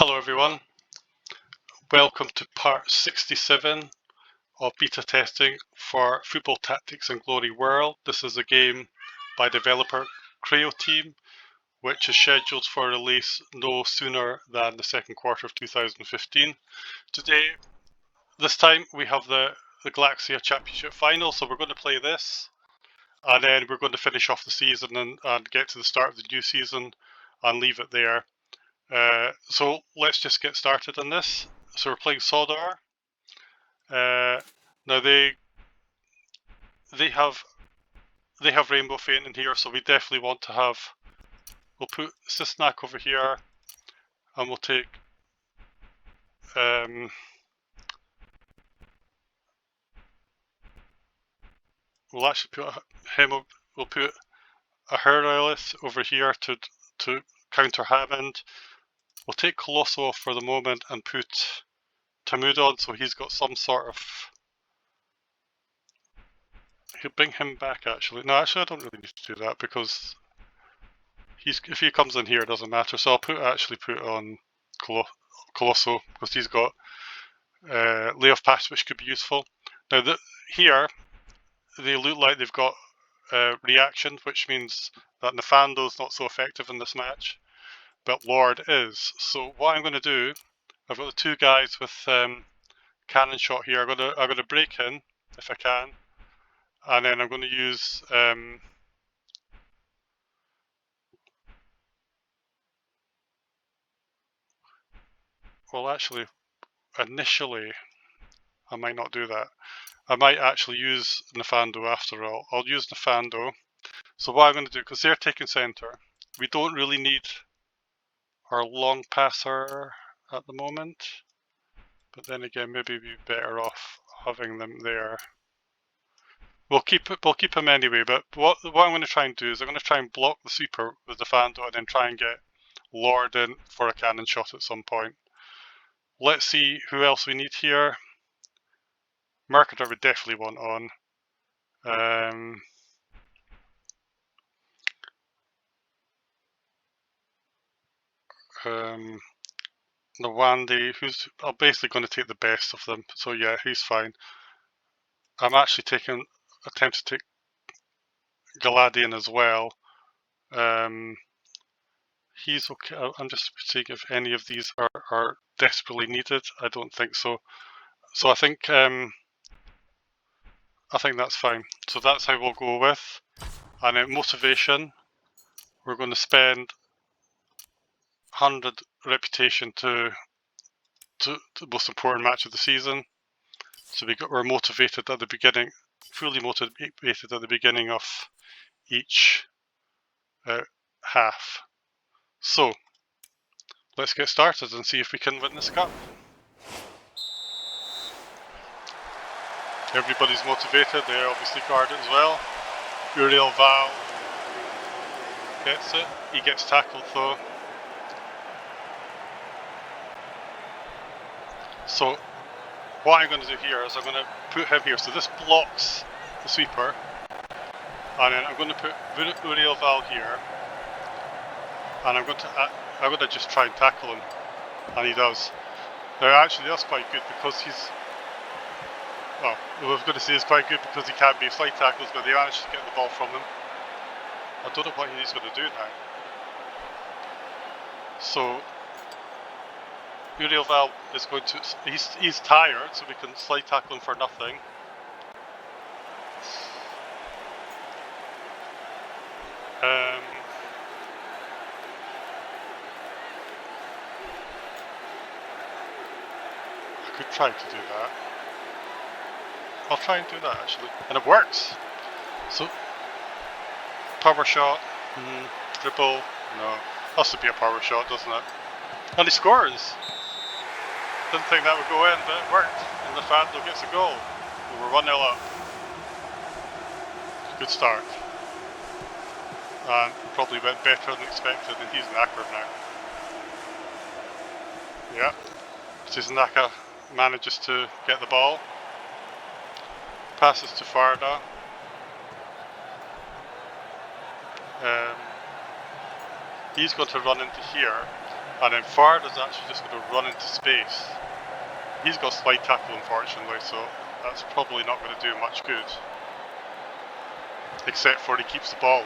Hello everyone, welcome to part 67 of beta testing for Football Tactics and Glory World. This is a game by developer Creoteam, which is scheduled for release no sooner than the second quarter of 2015. Today, this time we have the Galaxia Championship final, so we're going to play this and then we're going to finish off the season and get to the start of the new season and leave it there. So let's just get started on this. So we're playing Sodar. Now they have Rainbow Feint in here, so we definitely want to have. We'll put Sisnak over here, and we'll take. We'll actually put him. We'll put a Herrelis over here to counter Hammond. We'll take Colosso off for the moment and put Tamud on, so he's got some sort of. He'll bring him back actually. No, actually I don't really need to do that because if he comes in here it doesn't matter. So I'll actually put on Colosso because he's got Lay of Pass, which could be useful. Now here they look like they've got reaction, which means that Nafando's not so effective in this match, but Lord is. So what I'm going to do, I've got the two guys with cannon shot here. I'm going to break in if I can, and then I'm going to use well, actually, initially I might not do that. I might actually use Nafando after all. I'll use Nafando. So what I'm going to do, because they're taking centre, we don't really need our long passer at the moment. But then again, maybe we'd be better off having them there. We'll keep him anyway, but what I'm going to try and do is I'm going to try and block the sweeper with Nafando and then try and get Lord in for a cannon shot at some point. Let's see who else we need here. Mercator would definitely want on. Nawandi, who's I'm basically going to take the best of them. So yeah, he's fine. I'm actually attempt to take Galadian as well. He's okay. I'm just seeing if any of these are desperately needed. I don't think so. So I think that's fine. So that's how we'll go with. And then motivation, we're going to spend 100 reputation to the most important match of the season. So we're motivated at the beginning, fully motivated at the beginning of each half. So let's get started and see if we can win this cup. Everybody's motivated, they're obviously guarded as well. Uriel Val gets it, he gets tackled though. So what I'm going to do here is I'm going to put him here, so this blocks the sweeper, and then I'm going to put Uriel Val here, and I'm going to just try and tackle him, and he does. Now actually that's quite good because he's, well, I was going to say it's quite good because he can't be slide tackles, but they managed to get the ball from him. I don't know what he's going to do now. So Uriel Val is going to, he's tired, so we can slide tackle him for nothing. I could try to do that. I'll try and do that actually, and it works. So power shot, dribble, no, has to be a power shot, doesn't it? And he scores. Didn't think that would go in, but it worked. And Nafando gets a goal. We're 1-0 up. Good start. And probably went better than expected, and he's knackered now. Yeah. Naka manages to get the ball. Passes to Farda. He's going to run into here. And then Farda's actually just going to run into space. He's got slide tackle, unfortunately, so that's probably not going to do much good. Except for he keeps the ball.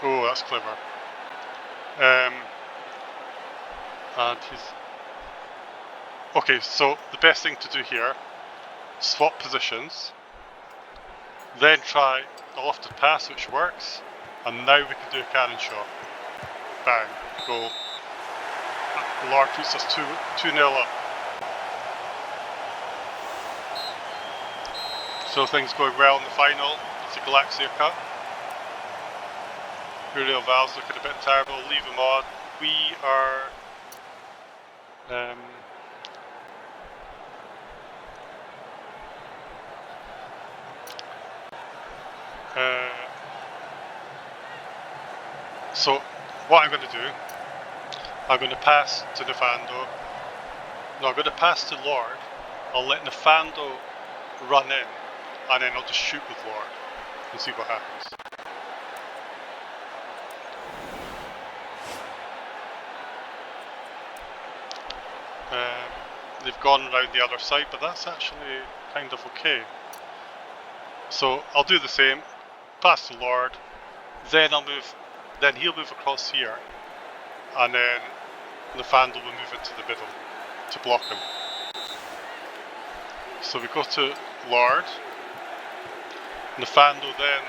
Oh, that's clever. And he's... Okay, so the best thing to do here, swap positions, then try a lofted pass, which works, and now we can do a cannon shot. Bang, goal. Lord puts us 2-0 up. So things going well in the final. It's the Galaxia Cup. Uriel Val's looking a bit terrible, leave him on. We are... so what I'm going to do, I'm going to pass to Nefando. No, I'm going to pass to Lord. I'll let Nefando run in, and then I'll just shoot with Lord and see what happens. They've gone around the other side, but that's actually kind of okay. So I'll do the same, pass to Lord, then I'll move, then he'll move across here, and then Nefando will move into the middle to block him. So we go to Lord, Nefando then...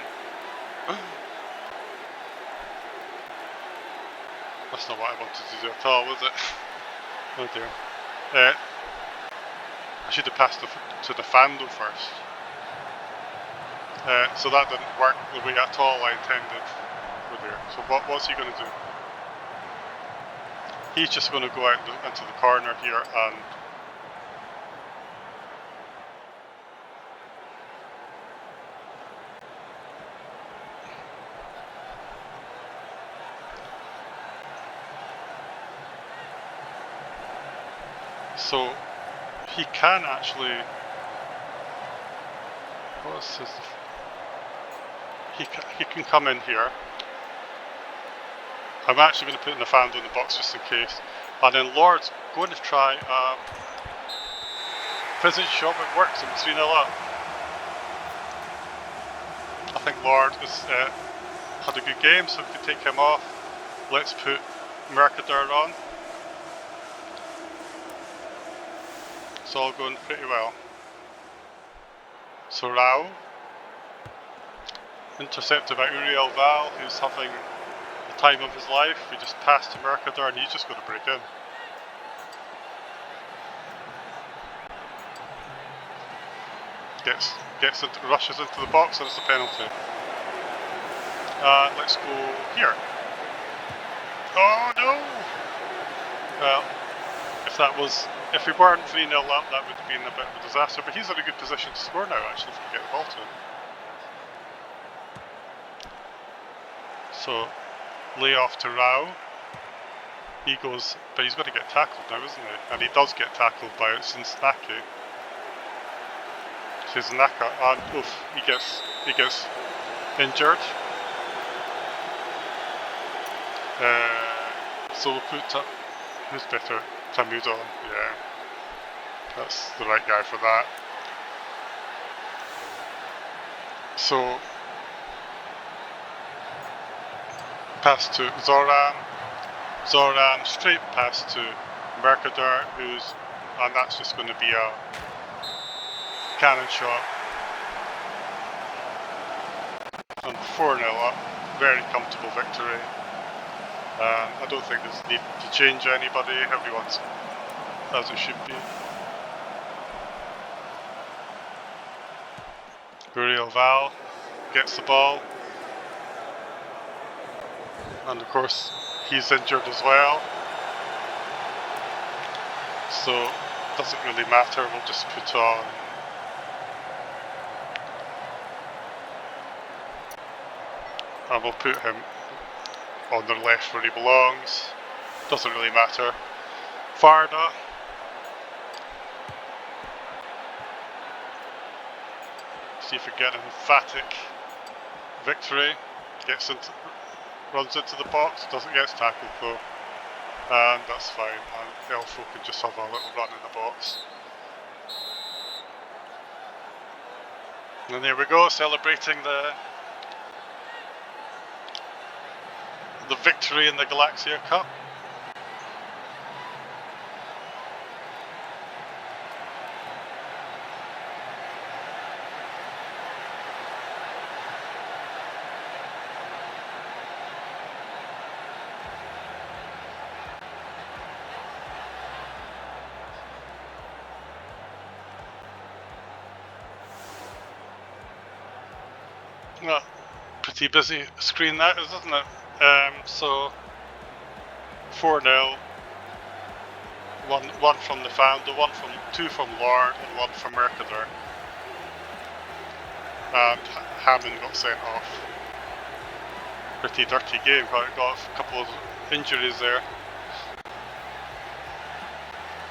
That's not what I wanted to do at all, was it? Oh dear. I should have passed to Nefando first. So that didn't work the way at all I intended. Oh dear. So what's he going to do? He's just going to go out into the corner here and... So he can actually... What's his... He can come in here. I'm actually going to put Nefando in the box just in case. And then Lord's going to try precision shot, but it works, and 3-0 up. I think Lord has had a good game, so we can take him off. Let's put Mercader on. It's all going pretty well. So Rao, intercepted by Uriel Val, who's having the time of his life. We just passed to Mercader and he's just going to break in. Rushes into the box, and it's a penalty. Let's go here. Oh no! Well, if we weren't 3-0 up, that would have been a bit of a disaster, but he's in a good position to score now, actually, if we get the ball to him. So, lay off to Rao. He goes, but he's got to get tackled now, isn't he? And he does get tackled by Sinznaki. Naka, and oof, he gets injured. So we'll put who's better? Tamudo. Yeah, that's the right guy for that. So pass to Zoran. Zoran straight pass to Mercader, and that's just going to be a cannon shot. And 4-0 up, very comfortable victory. I don't think there's need to change anybody, everyone's as it should be. Uriel Val gets the ball. And of course, he's injured as well. So, it doesn't really matter, we'll just put on... And we'll put him on the left where he belongs. Doesn't really matter. Farda. See if we get an emphatic victory. runs into the box, doesn't get tackled though, and that's fine. And Elfo can just have a little run in the box. And there we go, celebrating the victory in the Galaxia Cup. Well, pretty busy screen that is, isn't it? So 4-0. One from the Founder, two from Lord, and one from Mercader. And Hammond got sent off. Pretty dirty game, but got a couple of injuries there.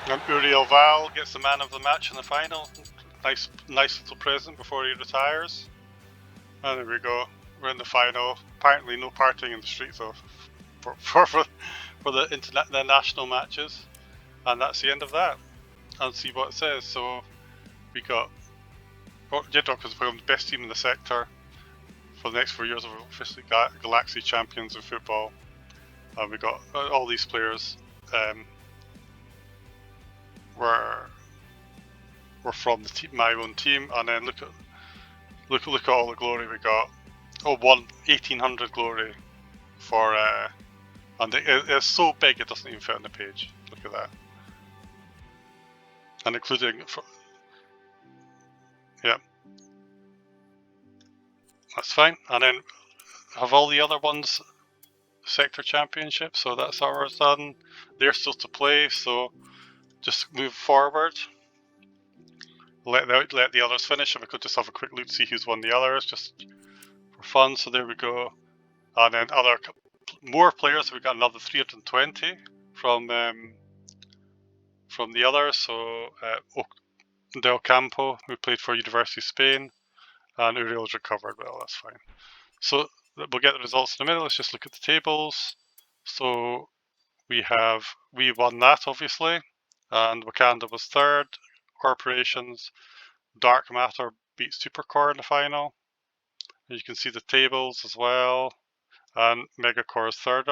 And Uriel Val gets the man of the match in the final. Nice little present before he retires. And there we go. We're in the final. Apparently no partying in the streets though for the national matches. And that's the end of that. And see what it says. So we got Jedrock has become the best team in the sector for the next 4 years. We're officially Galaxia champions in football. And we got all these players were from my own team. And then look at all the glory we got. 1800 glory for and it's so big it doesn't even fit on the page. Look at that. And including yeah, that's fine. And then have all the other ones sector championship, so that's ours done. They're still to play, so just move forward. Let the others finish, and we could just have a quick look to see who's won the others, just for fun. So there we go. And then more players. We got another 320 from the others. So Del Campo, who played for University of Spain, and Uriel's recovered. Well, that's fine. So we'll get the results in a minute. Let's just look at the tables. So we won that obviously, and Wakanda was third. Corporations, Dark Matter beat Supercore in the final. And you can see the tables as well. And Megacore is third.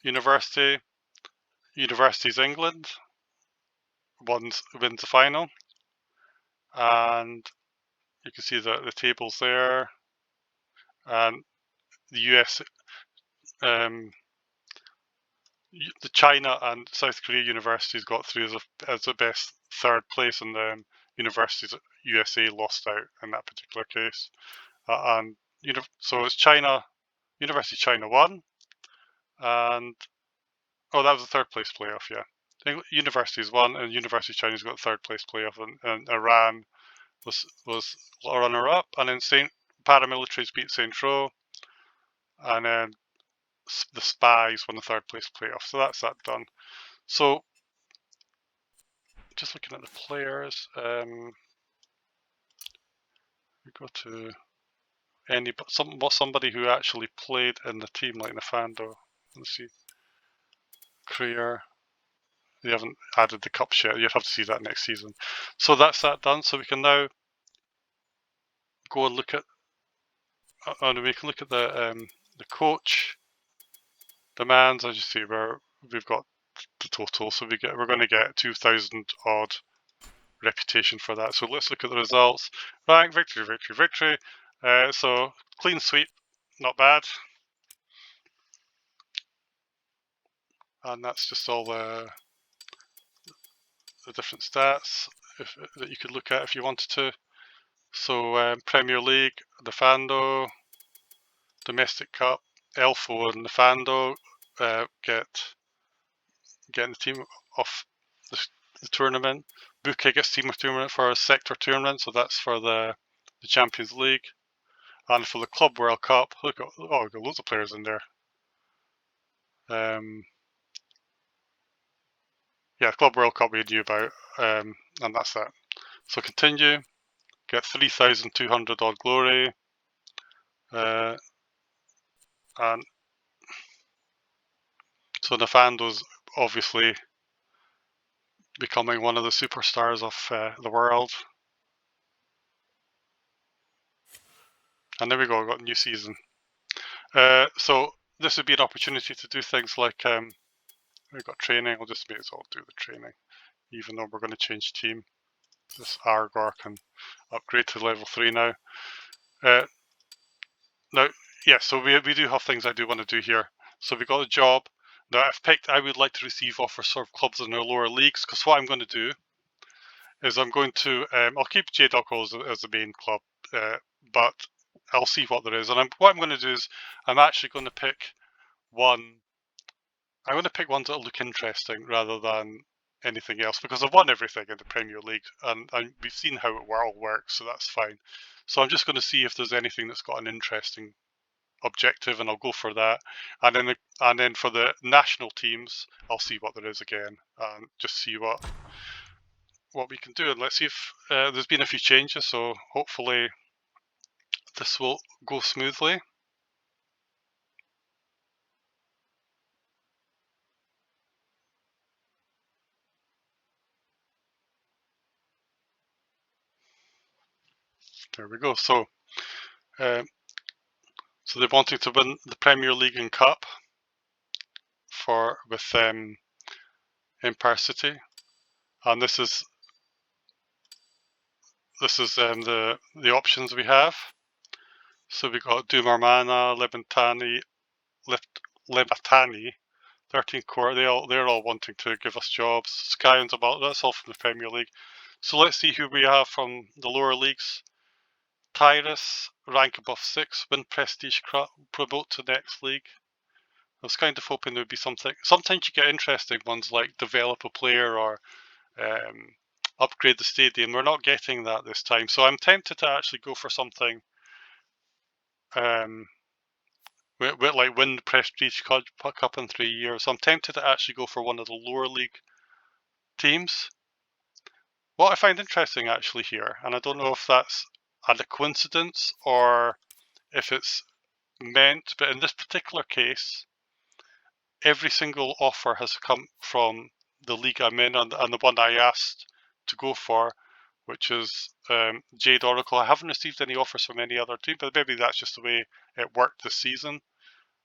Universities England wins the final, and you can see the tables there. And the US, the China and South Korea universities got through as the best third place, and the universities USA lost out in that particular case. And so it's China, University of China won, and that was the third place playoff. Yeah, universities won, and University of China's got third place playoff, and Iran was runner up, and then paramilitaries beat Saint Tro, and then the Spies won the third place playoff. So that's that done. So just looking at the players, we go to somebody who actually played in the team, like Nafando. Let's see, Creer. They haven't added the cups yet. You'd have to see that next season. So that's that done. So we can now go and look at, and we can look at the coach demands. As you see, we've got the total. So we're going to get 2,000 odd reputation for that. So let's look at the results. Rank, victory. So clean sweep, not bad. And that's just all the different stats that you could look at if you wanted to. So Premier League, the Fando, Domestic Cup, Elfo and the Fando getting the team off the tournament. Buke gets team of tournament for a sector tournament, so that's for the Champions League. And for the Club World Cup, we've got loads of players in there. Yeah, Club World Cup we knew about, and that's that. So continue get 3,200 odd glory, and so Nafando's obviously becoming one of the superstars of the world. And there we go, got a new season. So this would be an opportunity to do things like, we've got training, I'll just may as well do the training, even though we're going to change team. This Argor can upgrade to level 3 now. Now, yeah, so we do have things I do want to do here. So we got a job. Now I've picked, I would like to receive offers for clubs in our lower leagues, because what I'm going to do is I'm going to, I'll keep J-Dog as the main club, but I'll see what there is. And what I'm going to do is I'm actually going to pick one. I'm going to pick ones that look interesting rather than anything else, because I've won everything in the Premier League, and we've seen how it all works, so that's fine. So I'm just going to see if there's anything that's got an interesting objective, and I'll go for that. And then for the national teams, I'll see what there is again, and just see what we can do. And let's see if there's been a few changes, so hopefully this will go smoothly. There we go. So they're wanting to win the Premier League and Cup with Empire City, and this is the options we have. So we got Dumarmana, Lebatani, 13 core. They're all wanting to give us jobs. Skyans about that's all from the Premier League. So let's see who we have from the lower leagues. Tyrus, rank above 6, win prestige, promote to next league. I was kind of hoping there would be something. Sometimes you get interesting ones like develop a player or upgrade the stadium. We're not getting that this time, so I'm tempted to actually go for something like win the prestige cup in 3 years. So I'm tempted to actually go for one of the lower league teams. What I find interesting actually here, and I don't know if that's a coincidence or if it's meant, but in this particular case, every single offer has come from the league I'm in, and the one I asked to go for, which is Jade Oracle. I haven't received any offers from any other team, but maybe that's just the way it worked this season.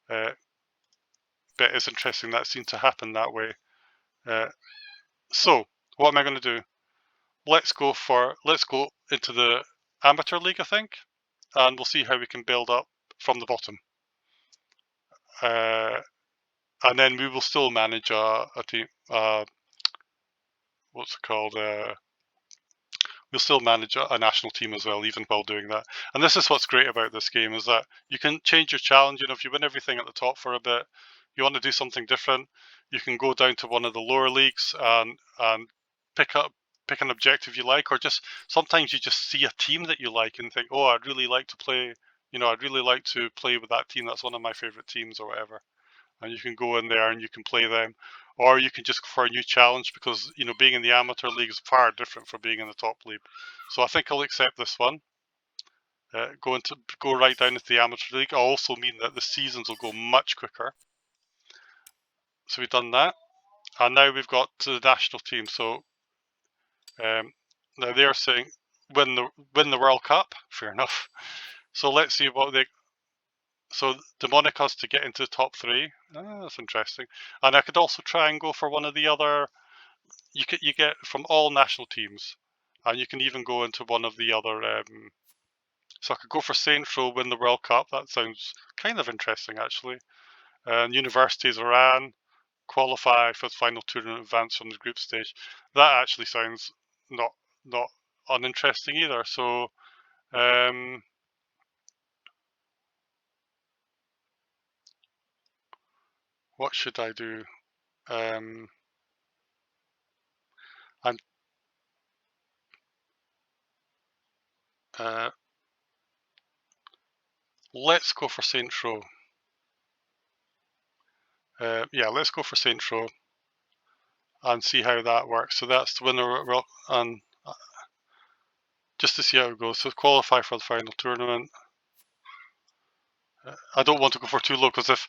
But it's interesting that seemed to happen that way. So what am I going to do? Let's go into the amateur league, I think, and we'll see how we can build up from the bottom. And then we will still manage a team. What's it called? We'll still manage a national team as well, even while doing that. And this is what's great about this game, is that you can change your challenge. If you win everything at the top for a bit, you want to do something different, you can go down to one of the lower leagues and pick an objective you like, or just sometimes you just see a team that you like and think, oh, I'd really like to play. I'd really like to play with that team. That's one of my favorite teams, or whatever. And you can go in there and you can play them, or you can just go for a new challenge, because being in the amateur league is far different from being in the top league. So I think I'll accept this one. Go right down into the amateur league. It'll also mean that the seasons will go much quicker. So we've done that, and now we've got to the national team. So now they're saying win the World Cup. Fair enough. So let's see what they. So Demonic has to get into the top 3. That's interesting. And I could also try and go for one of the other. You get from all national teams, and you can even go into one of the other. So I could go for Central, win the World Cup. That sounds kind of interesting, actually. And Universities Iran qualify for the final tournament, advance from the group stage. That actually sounds not uninteresting either. So. What should I do? Let's go for Central. Yeah, let's go for Central and see how that works. So that's the winner, and just to see how it goes. So qualify for the final tournament. I don't want to go for too low because if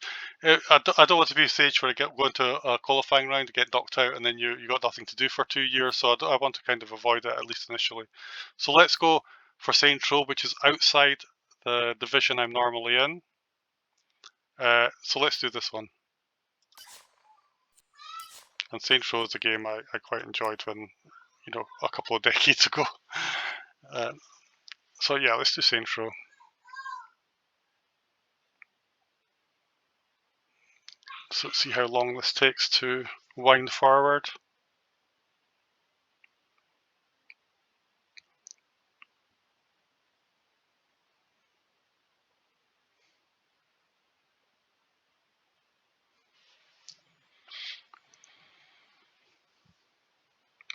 I don't want to be a stage where I go into a qualifying round to get knocked out and then you got nothing to do for 2 years. So I want to kind of avoid it, at least initially. So let's go for Saints Row, which is outside the division I'm normally in. So let's do this one. And Saints Row is a game I quite enjoyed when, you know, a couple of decades ago. So yeah, let's do Saints Row. So let's see how long this takes to wind forward.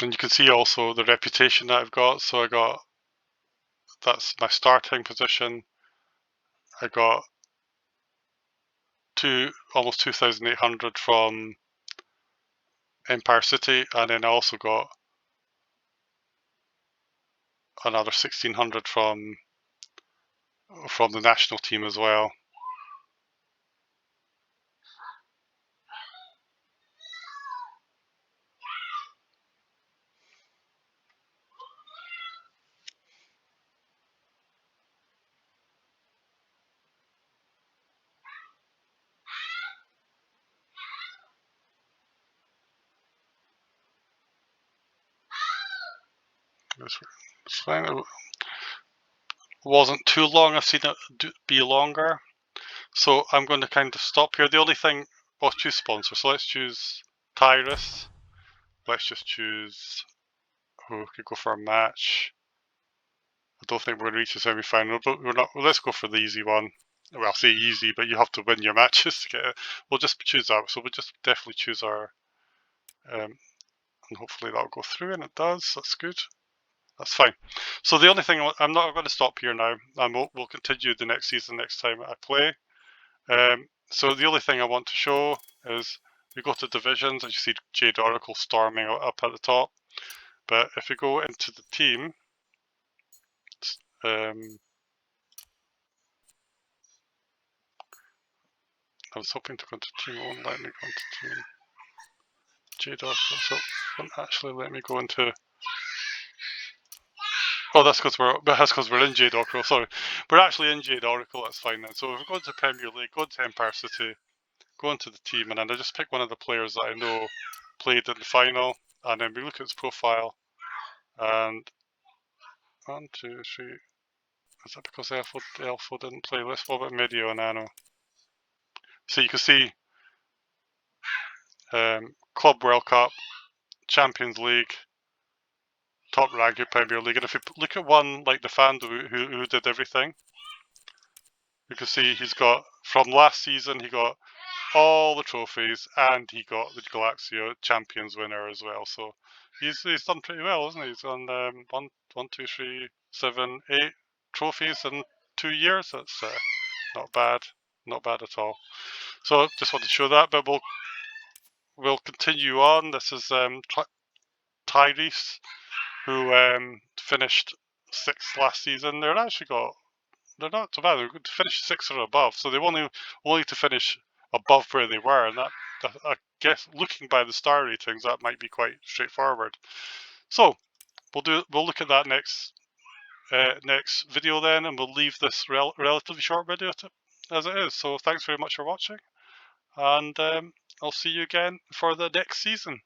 And you can see also the reputation that I've got. So that's my starting position. I got almost 2,800 from Empire City, and then I also got another 1,600 from the national team as well. It wasn't too long. I've seen it be longer. So I'm going to kind of stop here. The only thing, we'll choose sponsor. So let's choose Tyrus. Let's just choose, we could go for a match. I don't think we're going to reach the semi-final, but we're not. Well, let's go for the easy one. Well, I'll say easy, but you have to win your matches to get it. We'll just choose that. So we'll just definitely choose our, and hopefully that'll go through, and it does. That's good. That's fine. So the only thing, I'm not going to stop here now. We'll continue the next season next time I play. So the only thing I want to show is we go to divisions, as you see Jade Oracle storming up at the top. But if we go into the team, I was hoping to go into team, it won't let me go into team. Jade Oracle, so it won't actually let me go into. Oh, that's because we're in Jade Oracle. Sorry, we're actually in Jade Oracle. That's fine then. So if we go into Premier League, go into Empire City, go into the team, and then I just pick one of the players that I know played in the final, and then we look at his profile, and 1, 2, 3. Is that because Elfo didn't play? Let's go about Medio and Nano. So you can see Club World Cup, Champions League, top rank in Premier League. And if you look at one like the Fando who did everything, you can see he's got, from last season, he got all the trophies and he got the Galaxia Champions winner as well. So he's done pretty well, isn't he? He's done 1, 2, 3, 7, 8 trophies in 2 years. That's not bad. Not bad at all. So just want to show that, but we'll continue on. This is Tyrese, who finished 6th last season. They're not so bad. They're good to finish 6th or above, so they only to finish above where they were, and that I guess looking by the star ratings, that might be quite straightforward. So we'll look at that next video then, and we'll leave this relatively short video as it is. So thanks very much for watching, and I'll see you again for the next season.